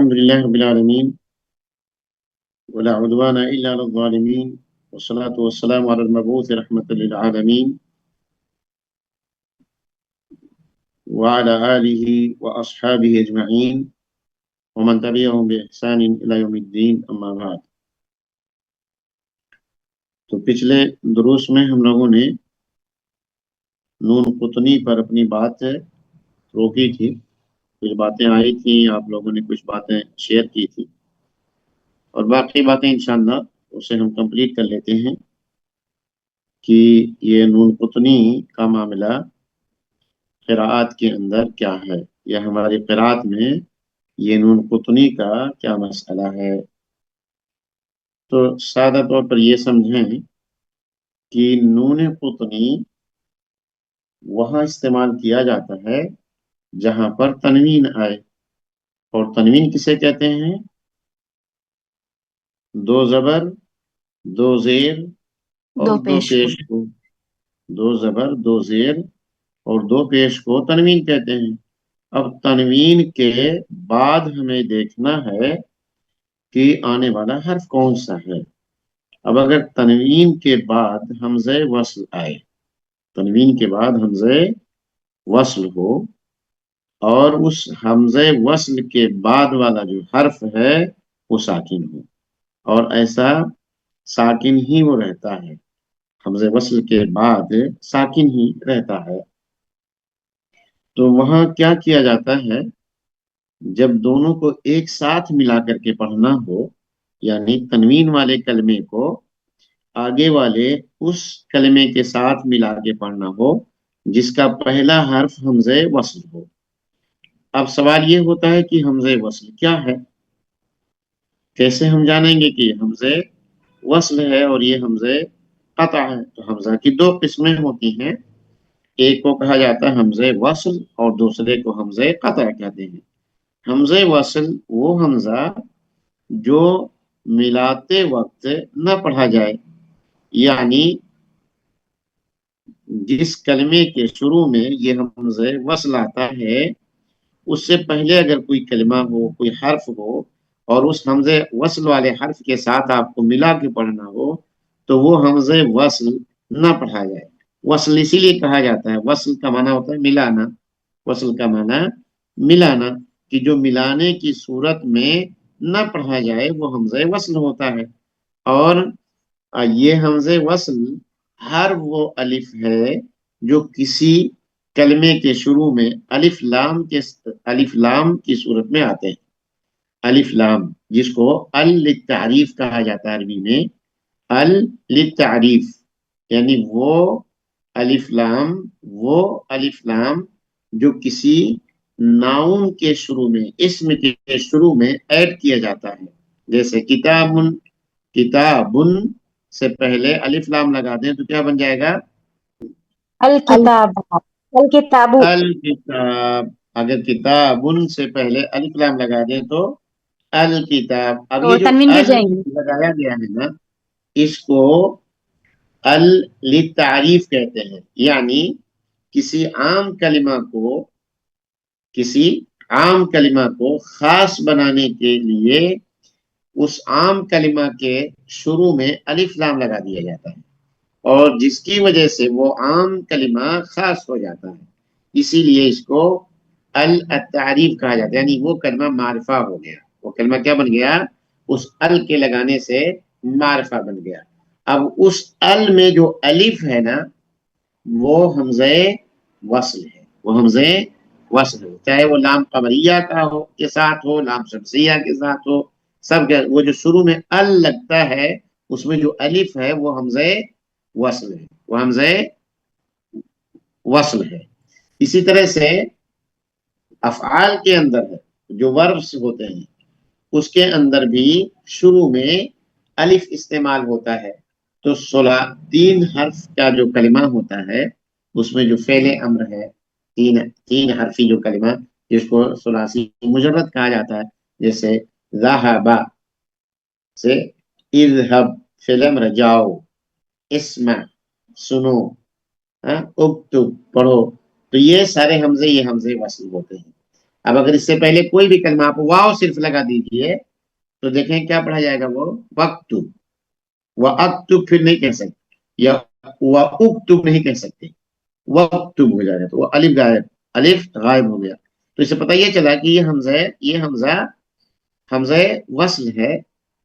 الحمد لله رب العالمين ولا عدوان إلا على الظالمين والصلاة والسلام على المبعوث رحمة للعالمين وعلى آله وأصحابه أجمعين ومن تبعهم بإحسان إلى يوم الدين أما بعد. تو پچھلے دروس میں ہم لوگوں نے نون قطنی پر اپنی بات روکی تھی. کچھ باتیں آئی تھیں، آپ لوگوں نے کچھ باتیں شیئر کی تھی، اور باقی باتیں انشاءاللہ اسے ہم کمپلیٹ کر لیتے ہیں کہ یہ نون قطنی کا معاملہ قراءات کے اندر کیا ہے، یا ہماری قراءت میں یہ نون قطنی کا کیا مسئلہ ہے. تو سادہ طور پر یہ سمجھیں کہ نون قطنی وہاں استعمال کیا جاتا ہے جہاں پر تنوین آئے. اور تنوین کسے کہتے ہیں؟ دو زبر، دو زیر اور دو پیش کو. دو زبر، دو زیر اور دو پیش کو تنوین کہتے ہیں. اب تنوین کے بعد ہمیں دیکھنا ہے کہ آنے والا حرف کون سا ہے. اب اگر تنوین کے بعد حمزہ وصل آئے، تنوین کے بعد حمزہ وصل ہو، اور اس حمزہ وصل کے بعد والا جو حرف ہے وہ ساکن ہو، اور ایسا ساکن ہی وہ رہتا ہے، حمزہ وصل کے بعد ساکن ہی رہتا ہے. تو وہاں کیا کیا جاتا ہے؟ جب دونوں کو ایک ساتھ ملا کر کے پڑھنا ہو، یعنی تنوین والے کلمے کو آگے والے اس کلمے کے ساتھ ملا کے پڑھنا ہو جس کا پہلا حرف حمزہ وصل ہو. اب سوال یہ ہوتا ہے کہ حمزہ وصل کیا ہے؟ کیسے ہم جانیں گے کہ یہ حمزہ وصل ہے اور یہ حمزہ قطع ہے؟ تو حمزہ کی دو قسمیں ہوتی ہیں، ایک کو کہا جاتا ہے حمزہ وصل اور دوسرے کو حمزہ قطع کہتے ہیں. حمزہ وصل وہ حمزہ جو ملاتے وقت نہ پڑھا جائے، یعنی جس کلمے کے شروع میں یہ حمزہ وصل آتا ہے اس سے پہلے اگر کوئی کلمہ ہو، کوئی حرف ہو، اور اس حمزہ وصل والے حرف کے ساتھ آپ کو ملا کے پڑھنا ہو تو وہ حمزہ وصل نہ پڑھا جائے. وصل اسی لیے کہا جاتا ہے، وصل کا معنی ہوتا ہے ملانا. وصل کا معنی ملانا، کہ جو ملانے کی صورت میں نہ پڑھا جائے وہ حمزہ وصل ہوتا ہے. اور یہ حمزہ وصل ہر وہ الف ہے جو کسی کلمے کے شروع میں الف لام کی صورت میں آتے ہیں. الف لام جس کو للتعریف کہا جاتا ہے عربی میں، للتعریف، یعنی وہ الف لام جو کسی ناؤن کے شروع میں، اسم کے شروع میں ایڈ کیا جاتا ہے. جیسے کتابن سے پہلے الف لام لگا دیں تو کیا بن جائے گا؟ الکتاب. الکتاب. اگر کتابن سے پہلے الف لام لگا دیں تو الکتاب. اب یہ جو لگایا گیا ہے نا، اس کو للتعریف کہتے ہیں. یعنی کسی عام کلمہ کو خاص بنانے کے لیے اس عام کلمہ کے شروع میں الف لام لگا دیا جاتا ہے، اور جس کی وجہ سے وہ عام کلمہ خاص ہو جاتا ہے. اسی لیے اس کو التعریف کہا جاتا ہے. یعنی وہ کلمہ معرفہ ہو گیا، وہ کلمہ کیا بن گیا؟ اس کے لگانے سے معرفہ بن گیا. اب اس میں جو الف ہے نا وہ حمزہ وصل ہے، وہ حمزہ وصل ہے، چاہے وہ لام قمریہ کا ہو کے ساتھ ہو، لام شمسیہ کے ساتھ ہو، سب کے وہ جو شروع میں لگتا ہے اس میں جو الف ہے وہ حمزہ وصل ہے، وہ حمزہ وصل ہے. اسی طرح سے افعال کے اندر ہے، جو وربس ہوتے ہیں اس کے اندر بھی شروع میں الف استعمال ہوتا ہے. تو 3 حرف کا جو کلمہ ہوتا ہے اس میں جو فعل امر ہے، تین حرفی جو کلمہ جس کو ثلاثی مجرد کہا جاتا ہے، جیسے ذہب سے اذهب، فعل امر جاؤ، اسمع سنو، اکتب پڑھو، تو یہ سارے حمزے وصل ہوتے ہیں. اب اگر اس سے پہلے کوئی بھی کلمہ آپ واو صرف لگا دیجیے تو دیکھیں کیا پڑھا جائے گا، وہ وقت اکتب پھر نہیں کہہ سکتے، یا اکتب نہیں کہہ سکتے، وقتب ہو جائے گا، تو وہ الف غائب ہو گیا. تو اس سے پتہ یہ چلا کہ یہ حمزہ وصل ہے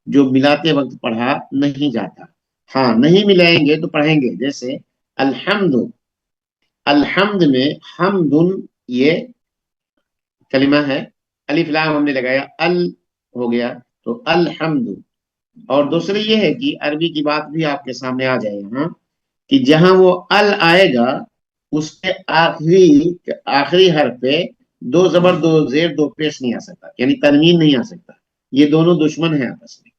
جو ملاتے وقت پڑھا نہیں جاتا. ہاں نہیں ملائیں گے تو پڑھیں گے، جیسے الحمد، الحمد میں حمدن یہ کلمہ ہے، الف لام ہم نے لگایا، ہو گیا تو الحمد. اور دوسری یہ ہے کہ عربی کی بات بھی آپ کے سامنے آ جائے یہاں کہ جہاں وہ آئے گا اس کے آخری حرف پہ دو زبر دو زیر دو پیش نہیں آ سکتا، یعنی تنوین نہیں آ سکتا. یہ دونوں دشمن ہیں آپس میں،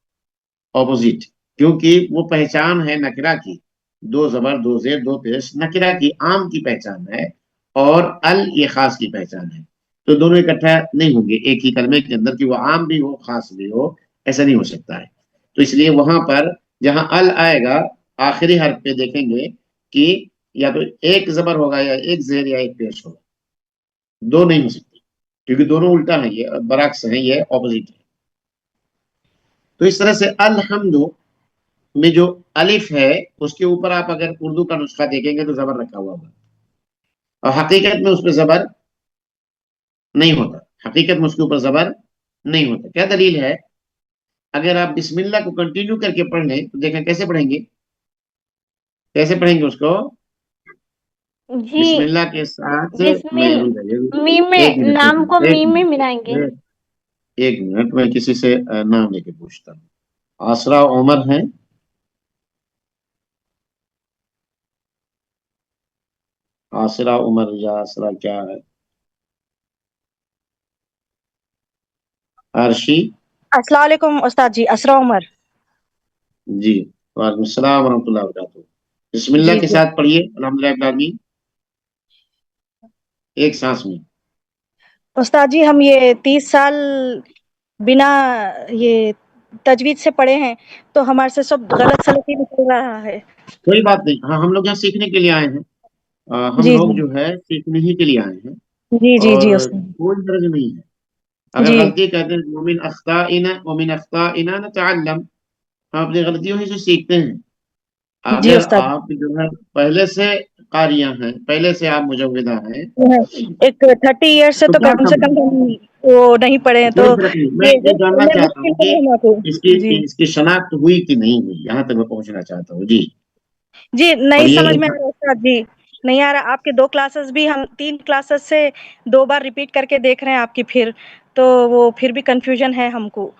اپوزٹ، کیونکہ وہ پہچان ہے نکرہ کی، دو زبر دو زیر دو پیش نکرہ کی عام کی پہچان ہے، اور یہ خاص کی پہچان ہے. تو دونوں اکٹھا نہیں ہوں گے ایک ہی کلمے کے اندر کہ وہ عام بھی ہو خاص بھی ہو، ایسا نہیں ہو سکتا ہے. تو اس لیے وہاں پر جہاں آئے گا آخری حرف پہ دیکھیں گے کہ یا تو ایک زبر ہوگا یا ایک زیر یا ایک پیش ہوگا، دو نہیں ہو سکتے کیونکہ دونوں الٹا ہیں، یہ برعکس ہیں، یہ اپوزٹ ہے. تو اس طرح سے الحمد میں جو الف ہے اس کے اوپر آپ اگر اردو کا نسخہ دیکھیں گے تو زبر رکھا ہوا ہوگا، اور حقیقت میں اس پہ زبر نہیں ہوتا، حقیقت میں اس کے اوپر زبر نہیں ہوتا. کیا دلیل ہے؟ اگر آپ بسم اللہ کو کنٹینیو کر کے پڑھ لیں تو دیکھیں کیسے پڑھیں گے، کیسے پڑھیں گے اس کو. جی بسم اللہ کے ساتھ میں بسمل میم میں ایک منٹ نام کو میم میں ملائیں گے. ایک منٹ میں کسی سے نام لے کے پوچھتا ہوں. آسرا عمر ہیں؟ آسرا عمر یا آسرا کیا ہے؟ عرشی؟ السلام علیکم استاد جی، اسرا عمر. جی وعلیکم السلام ورحمۃ اللہ وبرکاتہ. بسم اللہ جی کے جی ساتھ پڑھیے الحمدللہ رب العالمین، ایک سانس میں. استاد جی ہم یہ 30 سال بنا یہ تجوید سے پڑھے ہیں تو ہمارے سے سب غلط سلط ہی نکل رہا ہے. کوئی بات نہیں، ہاں ہم لوگ یہاں سیکھنے کے لیے آئے ہیں، ہم جی لوگ جی جو ہے سیکھنے ہی کے لیے آئے ہیں، جی جی جی اور استاد کوئی درج نہیں ہے. اگر جی غلطی کہتے ہیں ومن اخطائنا نتعلم، ہم اپنی غلطیوں ہی سے سیکھتے ہیں. جی اگر استاد. آپ جو ہے پہلے سے قاریہ ہیں، پہلے سے آپ مجودہ ہیں ایک 30 ایئر سے تو تو کیا کم سے سمجھ، کم ہم وہ نہیں پڑھے ہیں، تو کوئی فرق نہیں. میں یہ یہ جاننا چاہتا مشکل ہوں ہے کہ ہمارے کو. جی اس کی شناخت ہوئی کہ نہیں ہوئی، یہاں تک میں پہنچنا چاہتا ہوں. جی جی نہیں پڑھیے. سمجھ میں آ رہا استاد جی، نہیں آ رہا. آپ کے 2 کلاسز بھی ہم 3 کلاسز سے 2 بار ریپیٹ کر کے دیکھ رہے ہیں آپ کی، پھر تو وہ پھر بھی کنفیوژن ہے ہم کو.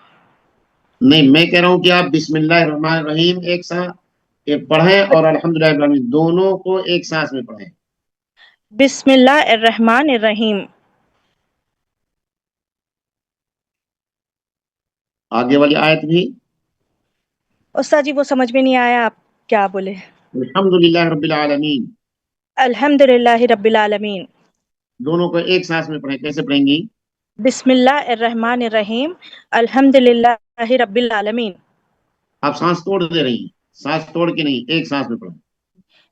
نہیں میں کہہ رہا ہوں کہ آپ بسم اللہ الرحمن الرحیم ایک ساتھ پڑھیں اور الحمدللہ رب العالمین دونوں کو ایک سانس میں پڑھیں. بسم اللہ الرحمن الرحیم. آگے والی آیت بھی استاد جی وہ سمجھ میں نہیں آیا، آپ کیا بولے. الحمدللہ رب العالمین، الحمد للہ رب العالمین. دونوں کو ایک سانس میں پڑھیں. کیسے پڑھیں گی؟ بسم اللہ الرحمن الرحیم، الحمد للہ رب العالمین. آپ سانس توڑ دے رہی ہیں، سانس توڑ کے نہیں، ایک سانس میں پڑھیں.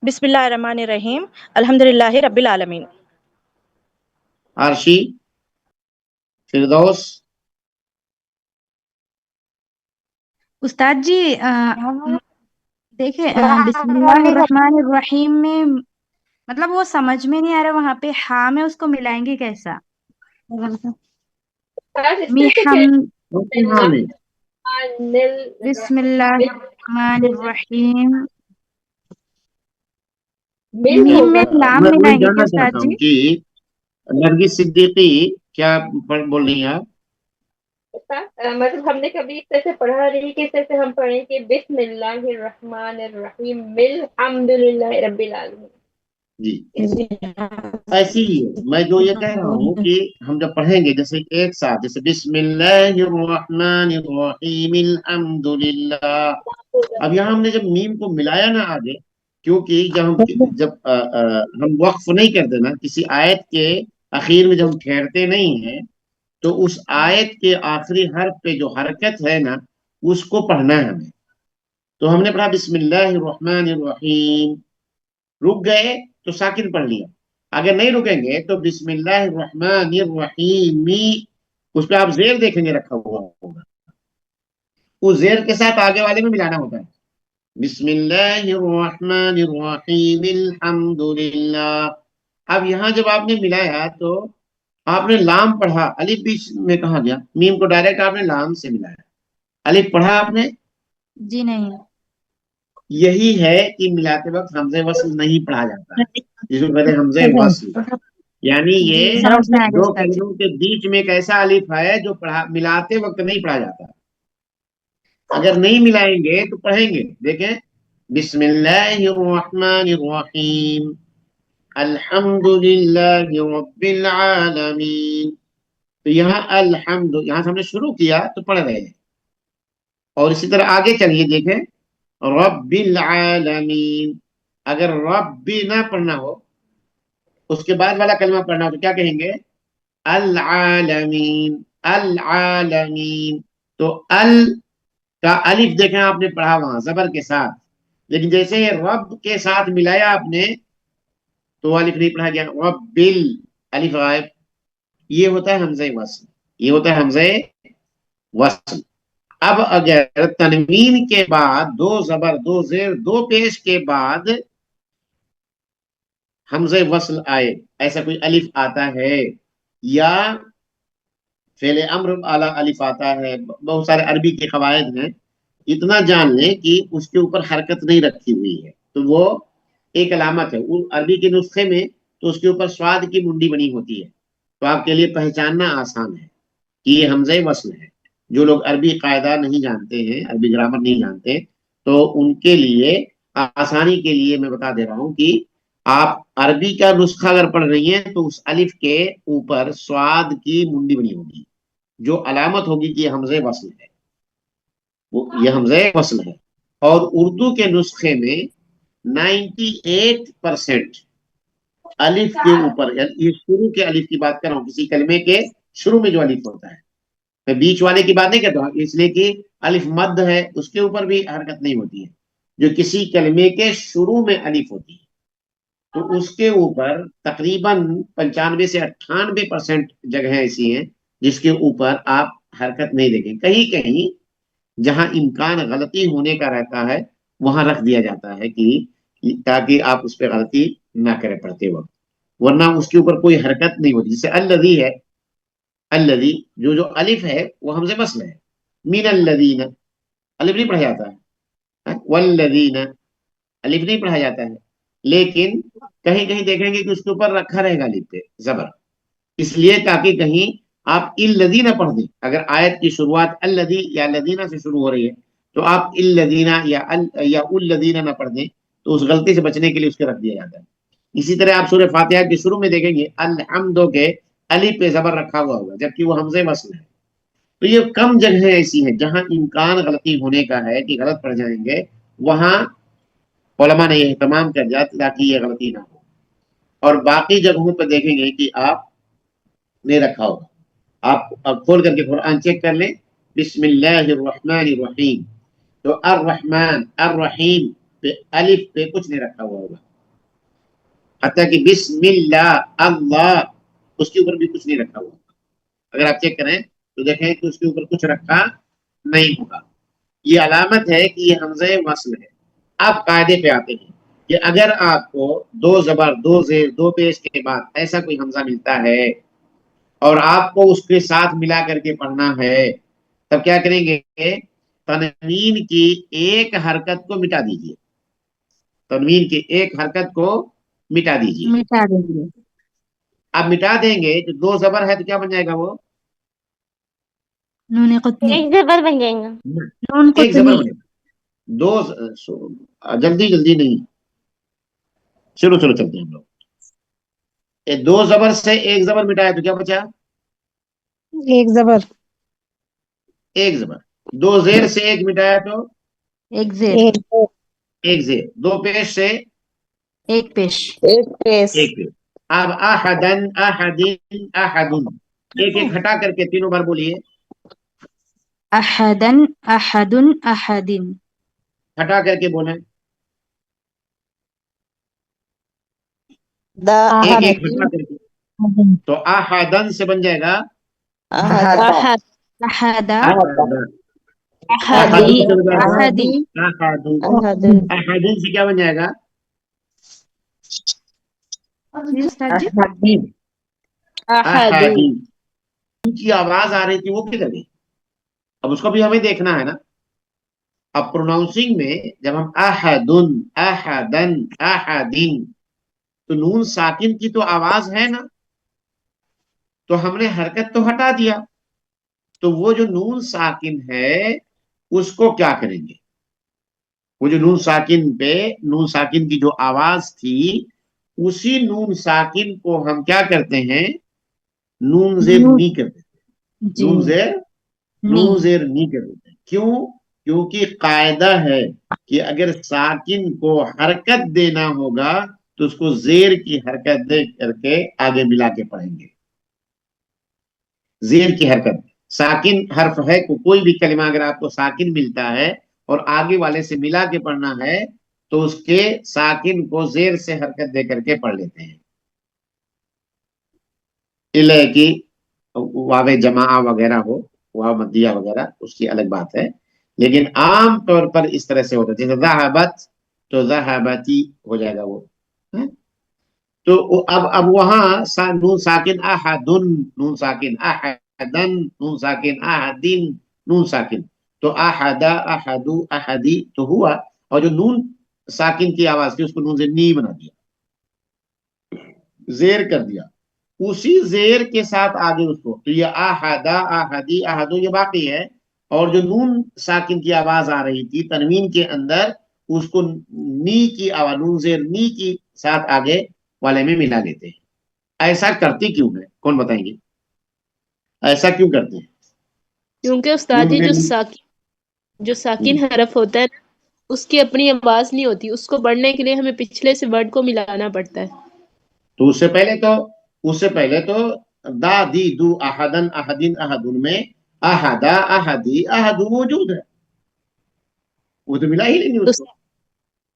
بسم اللہ الرحمن الرحیم، الحمد للہ رب العالمین. عرشی؟ فردوس؟ استاد جی دیکھیں بسم اللہ الرحمن الرحیم میں مطلب وہ سمجھ میں نہیں آ رہا، وہاں پہ ہاں میں اس کو ملائیں گے کیسا؟ ہاں میں بسم اللہ الرحمن الرحیم میم میں لام میں وہی ملائیں گے کیا جاننا استاد چاہتا جی؟ ہوں کہ نرگس صدیقی کیا بول رہی ہیں آپ؟ مطلب ہم نے کبھی اس طرح سے پڑھا نہیں کہ اس طرح سے ہم پڑھیں کہ بسم اللہ الرحمن الرحیم الحمد للہ رب العالمین. جی ایسی ہی ہے. میں جو یہ کہہ رہا ہوں کہ ہم جب پڑھیں گے جیسے ایک ساتھ، جیسے بسم اللہ الرحمن الرحیم الحمد للہ، اب یہاں ہم نے جب میم کو ملایا نا آگے، کیونکہ جب ہم وقف نہیں کرتے نا کسی آیت کے اخیر میں، جب ہم ٹھہرتے نہیں ہیں تو اس آیت کے آخری حرف پہ جو حرکت ہے نا اس کو پڑھنا ہے ہمیں. تو ہم نے پڑھا بسم اللہ الرحمن الرحیم، رک گئے تو ساکن پڑھ لیا. اگر نہیں رکیں گے تو بسم اللہ الرحمن الرحیم اس پہ آپ زیر دیکھیں گے رکھا ہوا ہوگا، اس زیر کے ساتھ آگے والے میں ملانا ہوتا ہے، بسم اللہ الرحمن الرحیم الحمد للہ۔ اب یہاں جب آپ نے ملایا تو آپ نے لام پڑھا، الف بیچ میں کہاں گیا؟ میم کو ڈائریکٹ آپ نے لام سے ملایا، الف پڑھا آپ نے؟ جی نہیں۔ یہی ہے کہ ملاتے وقت حمزہ وصل نہیں پڑھا جاتا ہے، جس کو کہتے ہیں حمزہ وصل، یعنی جی یہ سمجھ میں آ گیا دو استاد جی۔ کلموں کے بیچ میں ایک ایسا الف ہے جو ملاتے وقت نہیں پڑھا جاتا، اگر نہیں ملائیں گے تو پڑھیں گے، دیکھیں بسم اللہ الرحمن الرحیم الحمد للہ رب العالمین، تو یہاں الحمد، یہاں سے ہم نے شروع کیا تو پڑھ رہے ہیں، اور اسی طرح آگے چلیے دیکھیں رب العالمین، اگر رب بھی نہ پڑھنا ہو اس کے بعد والا کلمہ پڑھنا ہو تو کیا کہیں گے؟ العالمین العالمین، تو ال کا الف دیکھیں آپ نے پڑھا وہاں زبر کے ساتھ، لیکن جیسے ہی رب کے ساتھ ملایا آپ نے تو الف نہیں پڑھا گیا، رب الف غائب، یہ ہوتا ہے حمزہ وصل، یہ ہوتا ہے حمزہ وصل۔ اب اگر تنوین کے بعد دو زبر دو زیر دو پیش کے بعد حمزہ وصل آئے، ایسا کوئی الف آتا ہے یا فعل امر اعلی الف آتا ہے، بہت سارے عربی کے قواعد ہیں، اتنا جان لیں کہ اس کے اوپر حرکت نہیں رکھی ہوئی ہے تو وہ ایک علامت ہے، عربی کے نسخے میں تو اس کے اوپر سواد کی منڈی بنی ہوتی ہے، تو آپ کے لیے پہچاننا آسان ہے کہ یہ حمزہ وصل ہے۔ جو لوگ عربی قاعدہ نہیں جانتے ہیں، عربی گرامر نہیں جانتے، تو ان کے لیے آسانی کے لیے میں بتا دے رہا ہوں کہ آپ عربی کا نسخہ اگر پڑھ رہی ہیں تو اس الف کے اوپر سواد کی منڈی بنی ہوگی، جو علامت ہوگی کہ یہ حمزہ وصل ہے، یہ حمزہ وصل ہے۔ اور اردو کے نسخے میں 98% الف کے اوپر، یہ شروع کے الف کی بات کر رہا ہوں، کسی کلمے کے شروع میں جو الف ہوتا ہے، میں بیچ والے کی بات نہیں کرتا ہوں، اس لیے کہ الف مد ہے اس کے اوپر بھی حرکت نہیں ہوتی ہے، جو کسی کلمے کے شروع میں الف ہوتی ہے تو اس کے اوپر تقریباً 95 سے 98% جگہیں ایسی ہیں جس کے اوپر آپ حرکت نہیں دیکھیں، کہیں کہیں جہاں امکان غلطی ہونے کا رہتا ہے وہاں رکھ دیا جاتا ہے کہ تاکہ آپ اس پہ غلطی نہ کریں پڑھتے وقت، ورنہ اس کے اوپر کوئی حرکت نہیں ہوتی، جیسے الذی ہے، الذی جو الف ہے وہ حمزہ وصل ہے، من الذین الف نہیں پڑھا جاتا ہے، والذین الف نہیں پڑھا جاتا ہے، لیکن کہیں کہیں دیکھیں گے کہ اس کے اوپر رکھا رہے گا الف پہ زبر، اس لیے تاکہ کہیں آپ الذین پڑھ دیں، اگر آیت کی شروعات الذی یا الذین سے شروع ہو رہی ہے تو آپ الذین یا الذین نہ پڑھ دیں، تو اس غلطی سے بچنے کے لیے اس کے رکھ دیا جاتا ہے۔ اسی طرح آپ سورہ فاتحہ کے شروع میں دیکھیں گے الحمد کے الف پہ زبر رکھا ہوا ہوگا جبکہ وہ حمزہ وصل ہے، تو یہ کم جگہیں ایسی ہیں جہاں امکان غلطی ہونے کا ہے کہ غلط پڑھ جائیں گے، وہاں علماء نے یہ اہتمام کر دیا تاکہ یہ غلطی نہ ہو، اور باقی جگہوں پہ دیکھیں گے کہ آپ نے رکھا ہوگا۔ آپ کھول کر کے قرآن چیک کر لیں، بسم اللہ الرحمن الرحیم، تو الرحمن الرحیم پہ الف پہ کچھ نہیں رکھا ہوا ہوگا، حتیٰ کہ بسم اللہ اللہ اس کے اوپر بھی کچھ نہیں رکھا ہوا ہوگا، اگر آپ چیک کریں تو دیکھیں کہ اس کے اوپر کچھ رکھا نہیں ہوگا، یہ علامت ہے کہ یہ حمزہ وصل ہے۔ آپ قاعدے پہ آتے ہیں کہ اگر آپ کو دو زبر دو زیر دو پیش کے بعد ایسا کوئی حمزہ ملتا ہے اور آپ کو اس کے ساتھ ملا کر کے پڑھنا ہے، تب کیا کریں گے؟ تنوین کی ایک حرکت کو مٹا دیجیے، تنوین کی ایک حرکت کو مٹا دیجیے، مٹا دیں گے۔ اب مٹا دیں گے تو دو زبر ہے تو کیا بن جائے گا؟ وہ نون قطنی، ایک زبر بن جائیں گا، نون ایک زبر قطنی۔ بنے گا، دو جلدی جلدی نہیں، چلو چلتے ہیں ہم لوگ، دو زبر سے ایک زبر مٹایا تو کیا بچا؟ ایک زبر، ایک زبر، دو زیر سے ایک مٹایا تو ایک زیر، ایک ایک زیر، دو پیش سے ایک پیش، ایک پیس، ایک پیش۔ اب احدن احدین احدن، ایک ایک ہٹا کر کے تینوں بار بولیے، احدن احدن احدن، ہٹا کر کے بولیں، ایک ایک ہٹا کر کے، تو احدن سے بن جائے گا احد احد، احدی احدن سے بن جائے گا احدی احد، احدن سے کیا بن جائے گا؟ جی استاد جی احادی کی آواز آ رہی تھی وہ کدھر گئی؟ اب اس کو بھی ہمیں دیکھنا ہے نا. اب پروناؤنسنگ میں جب ہم احدن، احدن، احدین، تو نون ساکن کی تو آواز ہے نا، تو ہم نے حرکت تو ہٹا دیا، تو وہ جو نون ساکن ہے اس کو کیا کریں گے؟ وہ جو نون ساکن پہ نون ساکن کی جو آواز تھی، اسی نون ساکن کو ہم کیا کرتے ہیں؟ نون زیر نی کرتے ہیں. نون زیر نی کر دیتے ہیں. کیوں؟ کیونکہ قاعدہ ہے کہ اگر ساکن کو حرکت دینا ہوگا تو اس کو زیر کی حرکت دے کر کے آگے ملا کے پڑھیں گے. زیر کی حرکت، ساکن حرف ہے، کوئی بھی کلمہ اگر آپ کو ساکن ملتا ہے اور آگے والے سے ملا کے پڑھنا ہے تو اس کے ساکن کو زیر سے حرکت دے کر کے پڑھ لیتے ہیں. الہ کی واو جماع وغیرہ ہو، واو مدیہ وغیرہ، اس کی الگ بات ہے، لیکن عام طور پر اس طرح سے ہوتا ہے. جیسے ذہبت تو ذہبتی ہو جائے گا وہ. تو اب وہاں نون ساکن احدن، نون ساکن احدن، نون ساکن احدین، نون ساکن، تو احدا، احدو، احدی تو ہوا، اور جو نون ساکن کی آواز تھی اس کو نون سے نی بنا دیا، زیر کر دیا. اسی زیر کے ساتھ آگے اس کو، تو یہ احدا، احدی، احدو یہ باقی ہے، اور جو نون ساکن کی آواز آ رہی تھی تنوین کے اندر اس کو نی کی آواز، نون زیر نی کی ساتھ آگے والے میں ملا لیتے ہیں. ایسا کرتے کیوں ہے؟ کون بتائیں گے ایسا کیوں کرتے ہیں؟ کیونکہ استاد جی جو ساکن حرف ہوتا ہے اس کی اپنی آواز نہیں ہوتی، اس کو پڑھنے کے لیے ہمیں پچھلے سے ورڈ کو ملانا پڑتا ہے. تو اس سے پہلے تو دا دی دو احدن احدین احدن میں احدا، احدی، احدو موجود ہے، وہ تو ملا ہی نہیں اس کو.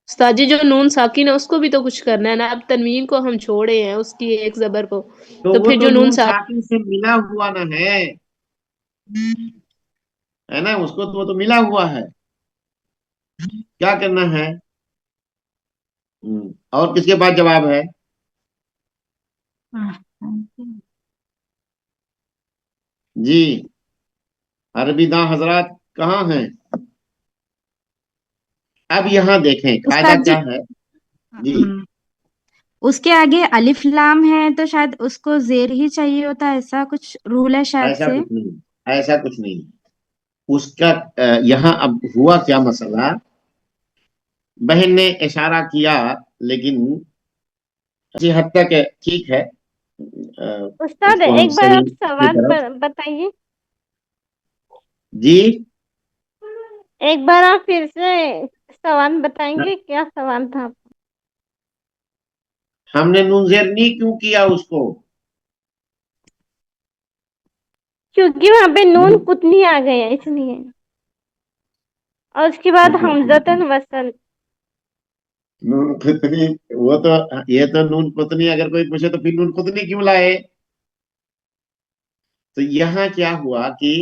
استاد جی جو نون ساکن ہے اس کو بھی تو کچھ کرنا ہے نا. اب تنوین کو ہم چھوڑے ہیں، اس کی ایک زبر کو، تو وہ پھر تو جو نون ساکن ساکن سے ملا ہوا نہ ہے نا، اس کو تو وہ تو ملا ہوا ہے. کیا کرنا ہے؟ اور کس کے پاس جواب ہے؟ جی عربی داں حضرات کہاں ہیں؟ اب یہاں دیکھیں قاعدہ استاد جی کیا ہے. جی اس کے آگے الف لام ہے تو شاید اس کو زیر ہی چاہیے ہوتا ہے، ایسا کچھ رول ہے شاید ایسا سے. کچھ نہیں، ایسا کچھ نہیں. اس کا یہاں اب ہوا کیا مسئلہ، بہن نے اشارہ کیا لیکن اسی حد تک ٹھیک ہے. استاد اس کو ہم ایک بار صحیح آپ کی سوال طرف. بتائیے. جی ایک بار آپ پھر سے سوال بتائیں گے، کیا سوال تھا؟ ہم نے نون زیر نی کیوں کیا اس کو؟ کیونکہ وہاں پہ نون قطنی آ گئے اس لیے، اور اس کے بعد حمزۃ وصل. نون قطنی، وہ تو یہ تو نون قطنی اگر کوئی پوچھے تو پھر نون قطنی کیوں لائے؟ تو یہاں کیا ہوا کہ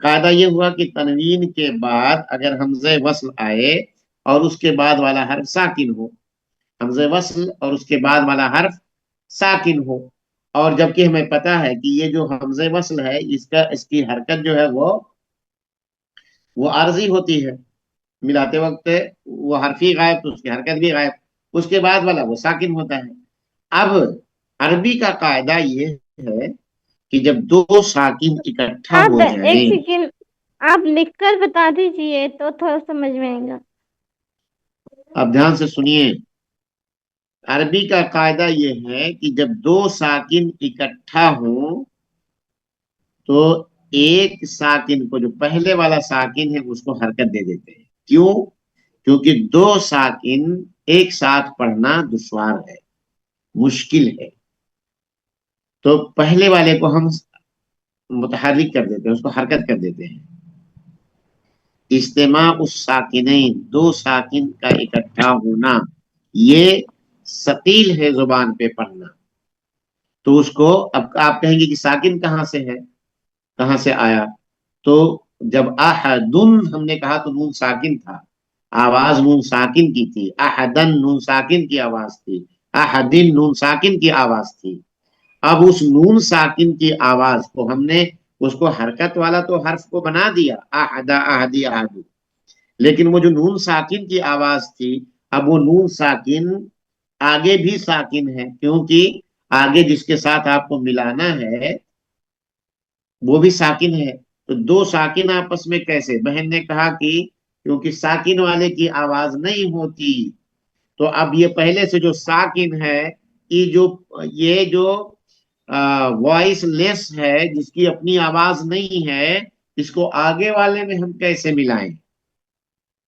قاعدہ یہ ہوا کہ تنوین کے بعد اگر حمزہ وصل آئے اور اس کے بعد والا حرف ساکن ہو، حمزہ وصل اور اس کے بعد والا حرف ساکن ہو، اور جبکہ ہمیں پتا ہے کہ یہ جو حمزہ وصل ہے اس کی حرکت جو ہے وہ عارضی ہوتی ہے، ملاتے وقت وہ حرفی غائب تو اس کی حرکت بھی غائب، اس کے بعد والا وہ ساکن ہوتا ہے. اب عربی کا قاعدہ یہ ہے کہ جب دو ساکن اکٹھا آپ ہو ایک جائیں. سیکنڈ آپ لکھ کر بتا دیجئے تو تھوڑا سمجھ میں آئے گا. اب دھیان سے سنیے، عربی کا قاعدہ یہ ہے کہ جب دو ساکن اکٹھا ہوں تو ایک ساکن کو، جو پہلے والا ساکن ہے اس کو حرکت دے دیتے ہیں. کیوں؟ کیونکہ دو ساکن ایک ساتھ پڑھنا دشوار ہے، مشکل ہے، تو پہلے والے کو ہم متحرک کر دیتے ہیں، اس کو حرکت کر دیتے ہیں. اجتماع الساکنین، دو ساکن کا اکٹھا ہونا، یہ ثقیل ہے زبان پہ پڑھنا، تو اس کو اب آپ کہیں گے کہ ساکن کہاں سے ہے، کہاں سے آیا؟ تو جب احدن ہم نے کہا تو نون ساکن تھا، آواز نون ساکن کی تھی، احدن نون ساکن کی آواز تھی، احدن نون ساکن کی آواز تھی۔ اب اس نون ساکن کی آواز کو ہم نے اس کو حرکت والا تو حرف کو بنا دیا، احدا احدی احدو، لیکن وہ جو نون ساکن کی آواز تھی، اب وہ نون ساکن آگے بھی ساکن ہے، کیونکہ آگے جس کے ساتھ آپ کو ملانا ہے وہ بھی ساکن ہے۔ تو دو ساکن آپس میں کیسے؟ بہن نے کہا کہ کیونکہ ساکن والے کی آواز نہیں ہوتی، تو اب یہ پہلے سے جو ساکن ہے، یہ جو وائس لیس ہے، جس کی اپنی آواز نہیں ہے، اس کو آگے والے میں ہم کیسے ملائیں؟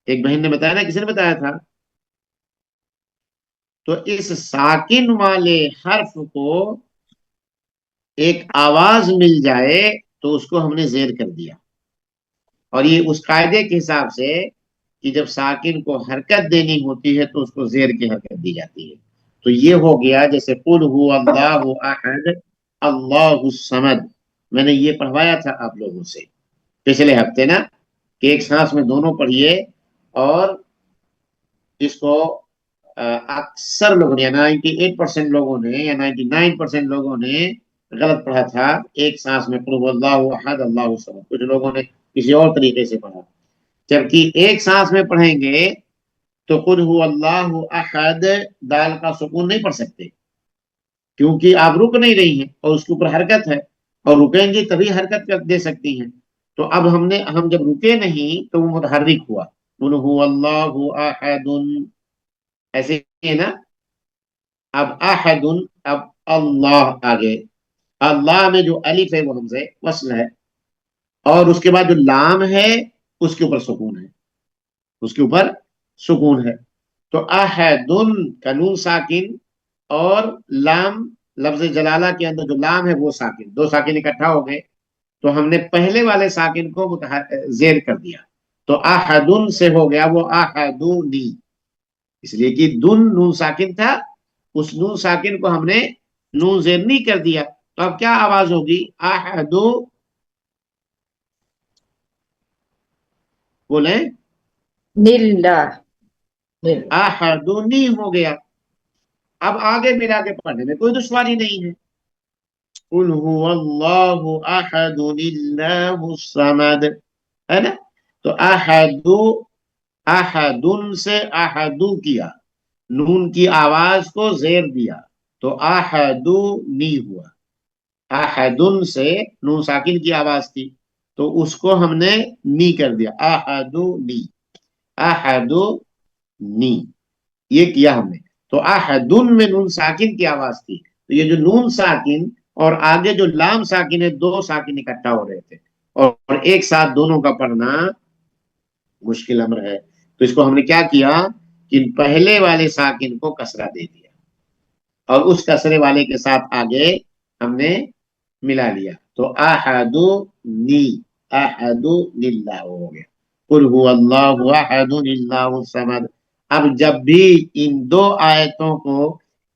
ایک بہن نے بتایا نا، کسی نے بتایا تھا؟ تو اس ساکن والے حرف کو ایک آواز مل جائے تو اس کو ہم نے زیر کر دیا، اور یہ اس قاعدے کے حساب سے کہ جب ساکن کو حرکت دینی ہوتی ہے تو اس کو زیر کی حرکت دی جاتی ہے۔ تو یہ ہو گیا جیسے قل هو اللہ احد اللہ الصمد، میں نے یہ پڑھوایا تھا آپ لوگوں سے پچھلے ہفتے نا، کہ ایک سانس میں دونوں پڑھیے، اور اس کو اکثر لوگوں نے یا 98% لوگوں نے یا 99% لوگوں نے غلط پڑھا تھا، ایک سانس میں قل هو اللہ احد اللہ الصمد، کچھ لوگوں نے کسی اور طریقے سے پڑھا، جبکہ ایک سانس میں پڑھیں گے تو قل هو اللہ احد دال کا سکون نہیں پڑھ سکتے، کیونکہ آپ رک نہیں رہی ہیں اور اس کے اوپر حرکت ہے، اور رکیں گی تبھی حرکت دے سکتی ہیں۔ تو اب ہم جب رکے نہیں تو وہ متحرک ہوا، قل هو اللہ احد، ایسے ہے نا۔ اب احد، اب اللہ آگے، اللہ میں جو الف ہے وہ ہمزے وصل ہے، اور اس کے بعد جو لام ہے اس کے اوپر سکون ہے، اس کے اوپر سکون ہے۔ تو احد کا نون ساکن اور لام، لفظ جلالہ کے اندر جو لام ہے وہ ساکن، دو ساکن اکٹھا ہو گئے، تو ہم نے پہلے والے ساکن کو زیر کر دیا، تو احدن سے ہو گیا وہ احدونی، اس لیے کہ دن نون ساکن تھا، اس نون ساکن کو ہم نے نون زیر نہیں کر دیا، تو اب کیا آواز ہوگی؟ احدو، بولیں نلا، احدونی ہو گیا۔ اب آگے ملا کے پڑھنے میں کوئی دشواری نہیں ہے، قل هو اللہ احد اللہ الصمد، ہے نا؟ تو احدن سے احدو کیا، نون کی آواز کو زیر دیا تو احدونی ہوا، احدن سے نون ساکن کی آواز تھی تو اس کو ہم نے نی کر دیا، احدونی، احدونی، یہ کیا ہم نے۔ تو احدن میں نون ساکن کی آواز تھی، تو یہ جو نون ساکن اور آگے جو لام ساکن ہے، دو ساکن اکٹھا ہو رہے تھے، اور ایک ساتھ دونوں کا پڑھنا مشکل امر ہے، تو اس کو ہم نے کیا کیا کہ پہلے والے ساکن کو کسرہ دے دیا، اور اس کسرے والے کے ساتھ آگے ہم نے ملا لیا، تو احدونی، احدونی ہو گیا، قل هو اللہ احد اللہ الصمد۔ اب جب بھی ان دو آیتوں کو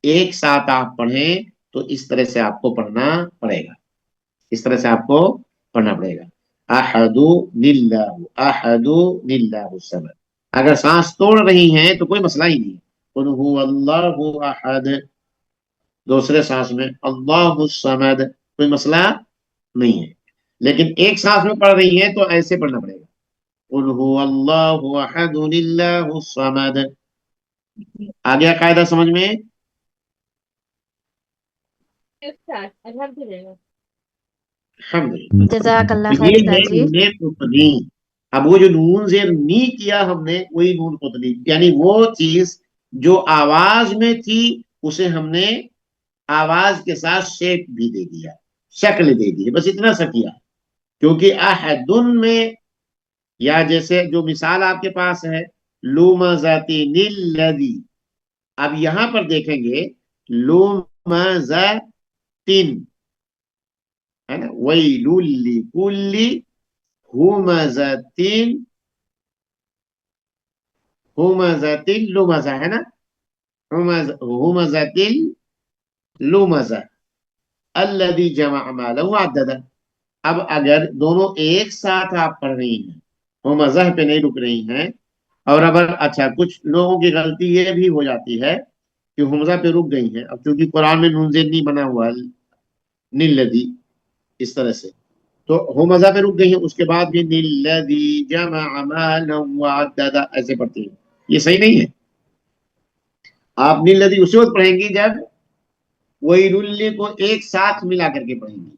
ایک ساتھ آپ پڑھیں تو اس طرح سے آپ کو پڑھنا پڑے گا، اس طرح سے آپ کو پڑھنا پڑے گا، احد للہ، احد للہ الصمد۔ اگر سانس توڑ رہی ہیں تو کوئی مسئلہ ہی نہیں، قل هو اللہ احد، دوسرے سانس میں اللہ الصمد، کوئی مسئلہ نہیں ہے، لیکن ایک سانس میں پڑھ رہی ہیں تو ایسے پڑھنا پڑے گا، قل هو اللہ احد للہ الصمد۔ آ گیا قاعدہ سمجھ میں؟ الحمدللہ۔ جزاک اللہ تو خیر یہ ہے استاد جی۔ نون قطنی۔ اب وہ جو نون زیر نی کیا ہم نے، وہی نون قطنی، یعنی وہ چیز جو آواز میں تھی اسے ہم نے آواز کے ساتھ شیپ بھی دے دیا، شکل دے دی، بس اتنا سا کیا، کیونکہ احدن میں، یا جیسے جو مثال آپ کے پاس ہے لومزاتی الذی، اب یہاں پر دیکھیں گے لومزاتن، ہے نا، ویل لکل ہمزۃ، ہمزۃ لمزہ، ہے نا، ہمزۃ لمزہ الذی جمع مالا وعددا. اب اگر دونوں ایک ساتھ آپ پڑھ رہی ہیں، ہمزہ پہ نہیں رک رہی ہیں، اور اگر اچھا کچھ لوگوں کی غلطی یہ بھی ہو جاتی ہے کہ حمزہ پہ رک گئی ہیں، اب چونکہ قرآن میں نون زیر نہیں بنا ہوا ہے نلذی اس طرح سے، تو حمزہ پہ رک گئی ہیں، اس کے بعد بھی نلذی جمع مالا وعددا ایسے پڑھتی ہیں، یہ صحیح نہیں ہے. آپ نلذی اسی وقت پڑھیں گی جب ویل کو ایک ساتھ ملا کر کے پڑھیں گی.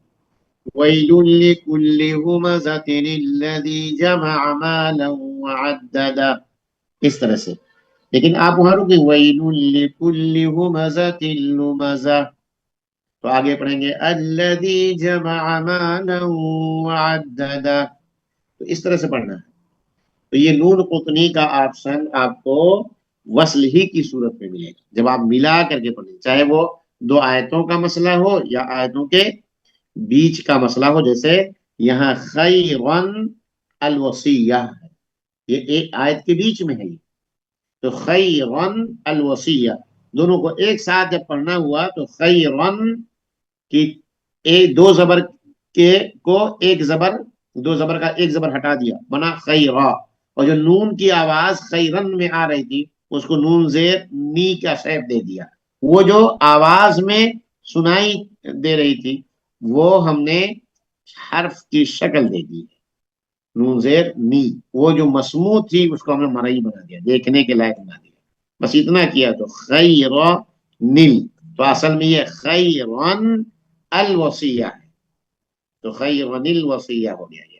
ویل لکل ہمزۃ الذی جمع مالا وعددا اس طرح سے. لیکن آپ وہاں رکیں ویل لکل ہمزۃ لمزہ، تو آگے پڑھیں گے الذی جمع مالا وعددا، تو اس طرح سے پڑھنا ہے. تو یہ نون قطنی کا آپشن آپ کو وصل ہی کی صورت میں ملے گا جب آپ ملا کر کے پڑھیں، چاہے وہ دو آیتوں کا مسئلہ ہو یا آیتوں کے بیچ کا مسئلہ ہو. جیسے یہاں خیرن الوصیہ ہے، یہ ایک آیت کے بیچ میں ہے، تو خیرن الوصیہ دونوں کو ایک ساتھ جب پڑھنا ہوا تو خیرن کی دو زبر کے کو ایک زبر، دو زبر کا ایک زبر ہٹا دیا بنا خیرا، اور جو نون کی آواز خیرن میں آ رہی تھی اس کو نون زیر نی کا شیپ دے دیا. وہ جو آواز میں سنائی دے رہی تھی وہ ہم نے حرف کی شکل دے دی نون زیر نی، وہ جو مسموع تھی اس کو ہم نے مرئی بنا دیا، دیکھنے کے لائق بنا دیا. بس اتنا کیا تو خیر نل، تو اصل میں یہ خیرن الوصیہ ہے، تو خیرن الوصیہ ہو گیا یہ.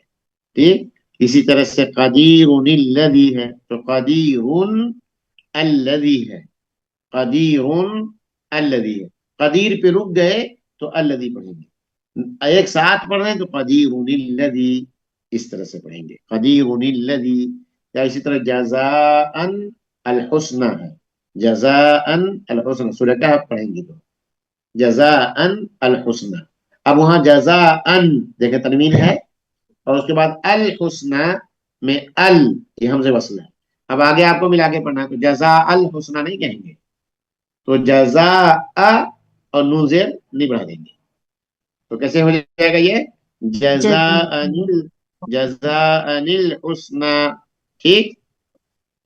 ٹھیک اسی طرح سے قدیر الذی ہے، تو قدیر الذی ہے، قدیر الذی ہے. قدیر پہ رک گئے تو الذی پڑھیں گے، ایک ساتھ پڑھ رہے ہیں تو قدیر الذی اس طرح سے پڑھیں گے قدیر الذی. یا اسی طرح جزاء الحسنى ہے، جزاء الحسنى سورہ کہف پڑھیں گے تو جزاء الحسنى. اب وہاں جزاء دیکھیں تنوین ہے، اور اس کے بعد الحسنى میں یہ ہم سے وصل ہے. اب آگے آپ کو ملا کے پڑھنا ہے تو جزاء الحسنى نہیں کہیں گے، تو جزاء اور نون زیر نہیں بڑھا دیں گے. تو کیسے ہو جائے گا یہ جزاء الحسنى. ٹھیک،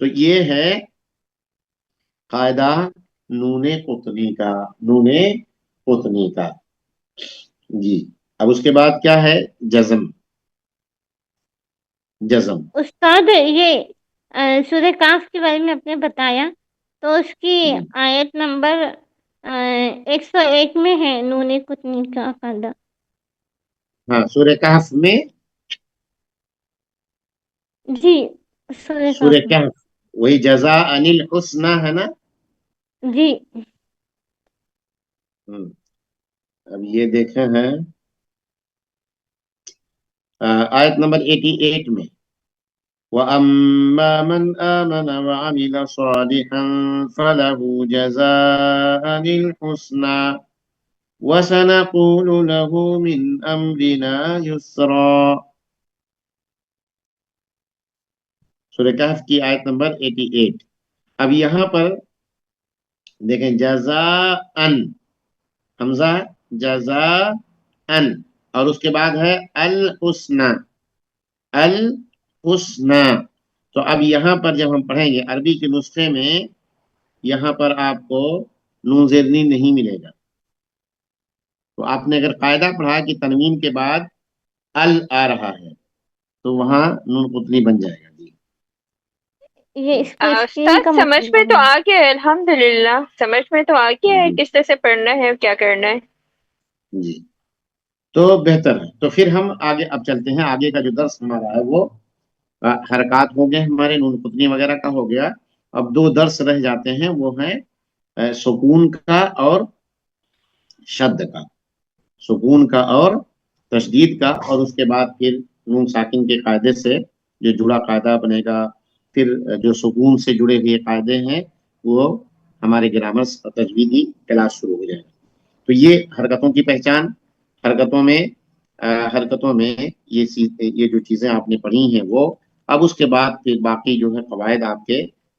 تو یہ ہے قاعدہ نون قطنی کا، نون قطنی کا. جی اب اس کے بعد کیا ہے جزم. جزم استاد یہ سورہ کاف کے بارے میں آپ نے بتایا، تو اس کی آیت نمبر 101 میں ہے نون قطنی کا قاعدہ. ہاں سورہ کہف میں، جی سورہ کہف وہی جزاء الحسنى ہے نا. جی اب یہ دیکھے ہیں آیت نمبر 88 میں وَأَمَّا مَنْ آمَنَ وَعَمِلَ صَالِحًا فَلَهُ جَزَاءً الْحُسْنَى وَسَنَقُولُ لَهُ مِنْ أَمْرِنَا يُسْرًا. سورہ کہف کی آیت نمبر 88. اب یہاں پر دیکھیں جزاءً حمزہ جزاءً اور اس کے بعد ہے الحسنى الحسنى. تو اب یہاں پر جب ہم پڑھیں گے عربی کے نسخے میں یہاں پر آپ کو نون زیر نہیں ملے گا. تو آپ نے اگر قاعدہ پڑھا کہ تنوین کے بعد ال آ رہا ہے تو وہاں نون قطنی بن جائے گا. یہ اس کو اسکرین استاد کا سمجھ مسئلہ میں تو ہے. آ گیا ہے، الحمدللہ سمجھ میں تو آ گیا ہے کس طرح سے پڑھنا ہے اور کیا کرنا ہے. جی تو بہتر ہے. تو پھر ہم آگے اب چلتے ہیں، آگے کا جو درس ہمارا ہے وہ حرکات ہو گئے ہمارے، نون قطنی وغیرہ کا ہو گیا. اب دو درس رہ جاتے ہیں، وہ ہیں سکون کا اور شد کا، سکون کا اور تشدید کا، اور اس کے بعد پھر نون ساکن کے قاعدے سے جو جڑا قاعدہ بنے گا، پھر جو سکون سے جڑے ہوئے قاعدے ہیں وہ ہمارے گرامر تجویدی کلاس شروع ہو جائے گا. تو یہ حرکتوں کی پہچان، حرکتوں میں یہ جو چیزیں آپ نے پڑھی ہیں وہ، اب اس کے بعد پھر باقی جو ہے قواعد آپ کے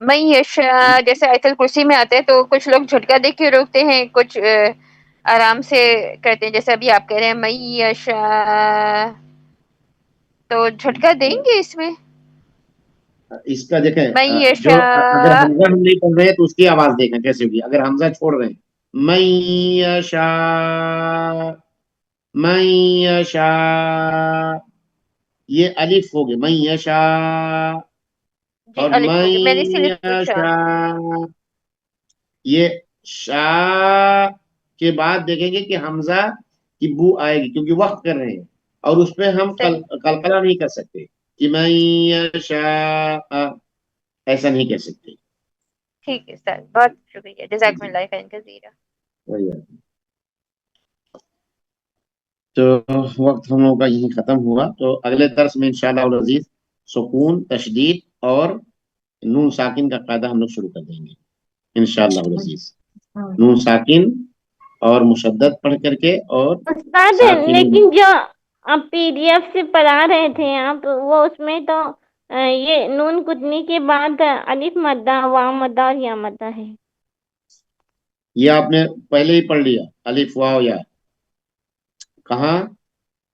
میں یشا جیسے آیت الکرسی میں آتا ہے تو کچھ لوگ جھٹکا دے کے روکتے ہیں، کچھ آرام سے کرتے ہیں، جیسے ابھی آپ کہہ رہے ہیں میں یشا، تو جھٹکا دیں گے اس میں؟ اس کا دیکھیں میں جو یشا، اگر حمزہ ہم نہیں پڑھ رہے ہیں تو اس کی آواز دیکھیں کیسے ہوگی. اگر حمزہ چھوڑ رہے ہیں من یشاء، من یشاء، یہ الف ہوگی من یشاء، جی اور الف من ہو گیا، میں نے اسی لیے پوچھا. یشاء، یہ شاء کے بعد دیکھیں گے کہ حمزہ کی بو آئے گی کیونکہ وقت کر رہے ہیں، اور اس پہ ہم صحیح، قلقلہ نہیں کر سکتے کہ من یشاء، ایسا نہیں کہہ سکتے. ٹھیک ہے سر، بہت شکریہ، جزاکم جی اللہ خیر کثیرا. وہی ہے. تو وقت ہم لوگوں کا یہی ختم ہوا، تو اگلے درس میں انشاءاللہ العزیز سکون، تشدید اور نون ساکن کا قاعدہ ہم لوگ شروع کر دیں گے انشاءاللہ العزیز. نون ساکن اور مشدد پڑھ کر کے اور استاد ساکن. لیکن جو آپ پی ڈی ایف سے پڑھا رہے تھے آپ، وہ اس میں تو یہ نون کتنی کے بعد الف مدہ، واو مدہ اور یا مدہ ہے. یہ آپ نے پہلے ہی پڑھ لیا الف واو یا. کہاں؟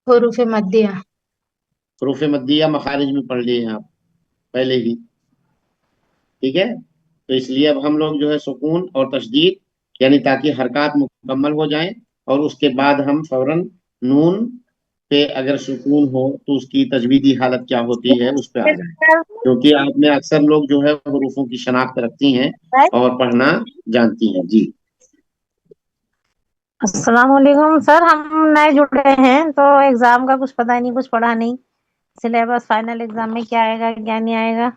حروف مدیہ. حروف مدیہ مخارج میں پڑھ لیے ہیں آپ پہلے ہی. ٹھیک ہے، تو اس لیے اب ہم لوگ جو ہے سکون اور تشدید، یعنی تاکہ حرکات مکمل ہو جائیں، اور اس کے بعد ہم فوراً نون پہ اگر سکون ہو تو اس کی تجویدی حالت کیا ہوتی ہے اس پہ آ جائیں، کیونکہ آپ میں اکثر لوگ جو ہے حروفوں کی شناخت رکھتی ہیں اور پڑھنا جانتی ہیں. جی السلام علیکم سر، ہم نئے جڑے ہیں تو ایگزام کا کچھ پتہ نہیں، کچھ پڑھا نہیں. سلیبس فائنل ایگزام میں کیا آئے گا کیا نہیں آئے گا.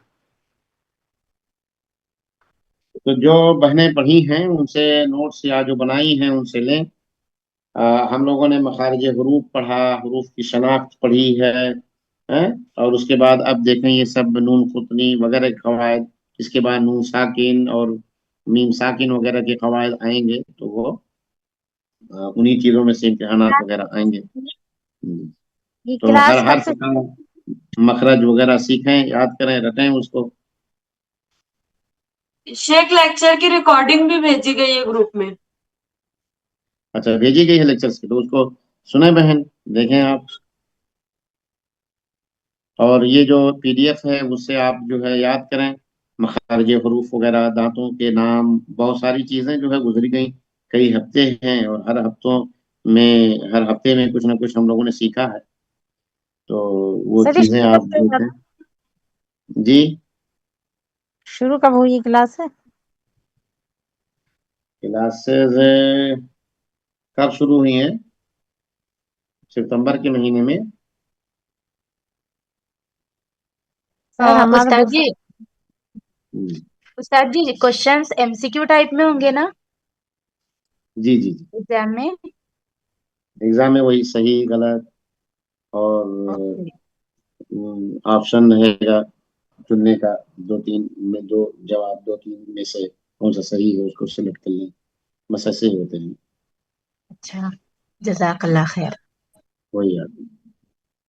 تو جو بہنیں پڑھی ہیں ان سے نوٹس یا جو بنائی ہیں ان سے لیں. ہم لوگوں نے مخارج حروف پڑھا، حروف کی شناخت پڑھی ہے، اور اس کے بعد اب دیکھیں یہ سب نون قطنی وغیرہ کے قواعد، اس کے بعد نون ساکن اور میم ساکن وغیرہ کے قواعد آئیں گے، تو وہ انہی چیزوں میں سے امتحانات وغیرہ آئیں گے. یہ تو ہر کلاس ہر کب سے؟ سکا مخرج وغیرہ سیکھیں، یاد کریں، رٹیں اس کو. شیخ لیکچر کی ریکارڈنگ بھی بھیجی گئی ہے گروپ میں. اچھا بھیجی گئی ہے لیکچرز کی، تو اس کو سنیں بہن، دیکھیں آپ. اور یہ جو پی ڈی ایف ہے اس سے آپ جو ہے یاد کریں مخارج حروف وغیرہ، دانتوں کے نام، بہت ساری چیزیں جو ہے گزری گئیں، کئی ہفتے ہیں، اور ہر ہفتے میں کچھ نہ کچھ ہم لوگوں نے سیکھا ہے، تو وہ سر چیزیں آپ دیکھیں. جی شروع کب ہوئی کلاس ہے؟ کلاسز کب شروع ہوئی ہیں؟ ستمبر کے مہینے میں. سر ہمارا استاد جی کوشچنس ایم سی کیو ٹائپ میں ہوں گے نا جی جی جی ایگزام میں؟ ایگزام میں وہی صحیح غلط اور آپشن رہے گا چننے کا، دو تین میں دو جواب، دو تین میں سے کون سا صحیح ہے اس کو سلیکٹ کر لیں، بس ایسے ہی ہوتے ہیں. اچھا، جزاک اللہ خیر. وہی آدمی